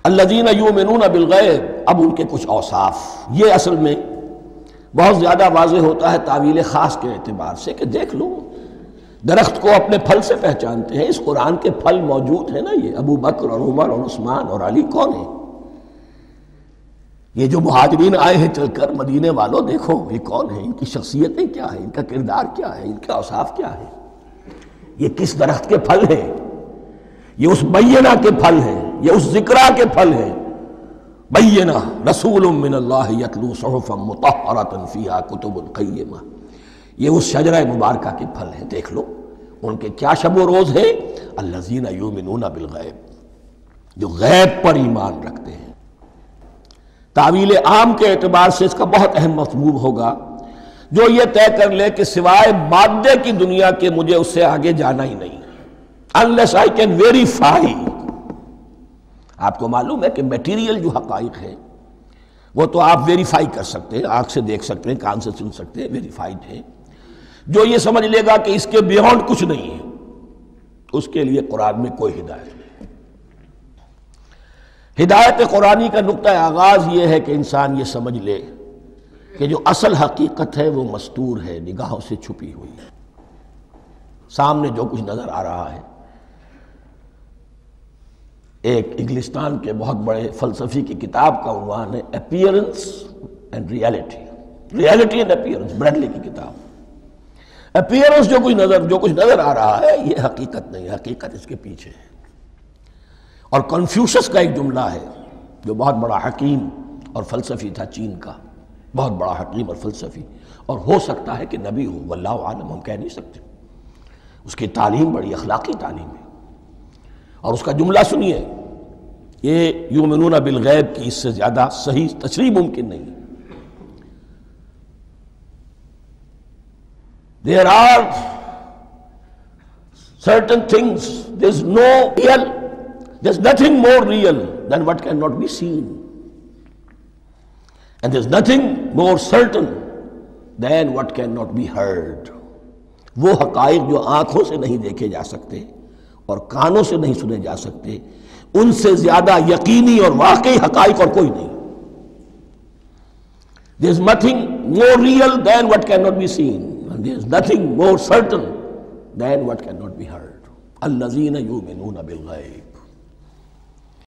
الذین یؤمنون بالغیب، اب ان کے کچھ اوصاف، یہ اصل میں بہت زیادہ واضح ہوتا ہے تعویل خاص کے اعتبار سے کہ دیکھ لو درخت کو اپنے پھل سے پہچانتے ہیں، اس قرآن کے پھل موجود ہیں نا، یہ ابو بکر اور عمر اور عثمان اور علی کون ہیں؟ یہ جو مہاجرین آئے ہیں چل کر، مدینے والوں دیکھو یہ کون ہیں، ان کی شخصیتیں کیا ہیں، ان کا کردار کیا ہے، ان کے اوصاف کیا ہے، یہ کس درخت کے پھل ہیں، یہ اس بینہ کے پھل ہیں، یہ اس ذکرہ کے پھل ہیں۔ بینہ رسول من اللہ یتلو صحفا مطہرۃ فیہا کتب قیمہ، یہ اس شجرہ مبارکہ کے پھل ہیں۔ دیکھ لو ان کے کیا شب و روز ہیں، الذین یؤمنون بالغیب، جو غیب پر ایمان رکھتے ہیں۔ تعویل عام کے اعتبار سے اس کا بہت اہم مفہوم ہوگا، جو یہ طے کر لے کہ سوائے مادے کی دنیا کے مجھے اس سے آگے جانا ہی نہیں، unless I can verify۔ آپ کو معلوم ہے کہ میٹیریل جو حقائق ہیں وہ تو آپ ویریفائی کر سکتے ہیں، آنکھ سے دیکھ سکتے ہیں، کان سے سن سکتے ہیں، ویریفائڈ ہیں۔ جو یہ سمجھ لے گا کہ اس کے بیونڈ کچھ نہیں ہے، اس کے لیے قرآن میں کوئی ہدایت نہیں۔ ہدایت قرآنی کا نقطہ آغاز یہ ہے کہ انسان یہ سمجھ لے کہ جو اصل حقیقت ہے وہ مستور ہے، نگاہوں سے چھپی ہوئی ہے، سامنے جو کچھ نظر آ رہا ہے۔ ایک انگلستان کے بہت بڑے فلسفی کی کتاب کا عنوان ہے appearance and reality, reality and appearance, Bradley کی کتاب۔ اپیئرنس جو کچھ نظر آ رہا ہے یہ حقیقت نہیں، حقیقت اس کے پیچھے ہے۔ اور کنفیوشس کا ایک جملہ ہے جو بہت بڑا حکیم اور فلسفی تھا، چین کا بہت بڑا حکیم اور فلسفی، اور ہو سکتا ہے کہ نبی ہو، واللہ عالم، ہم کہہ نہیں سکتے۔ اس کی تعلیم بڑی اخلاقی تعلیم ہے، اور اس کا جملہ سنیے، یہ یؤمنون بالغیب کی اس سے زیادہ صحیح تشریح ممکن نہیں۔ There are certain things, there's nothing more real than what cannot be seen, and there's nothing more certain than what cannot be heard۔ وہ حقائق جو آنکھوں سے نہیں دیکھے جا سکتے اور کانوں سے نہیں سنے جا سکتے، ان سے زیادہ یقینی اور واقعی حقائق اور کوئی نہیں۔ There's nothing more real than what cannot be seen, and there's nothing more certain than what cannot be heard۔ الذین یؤمنون بالغیب۔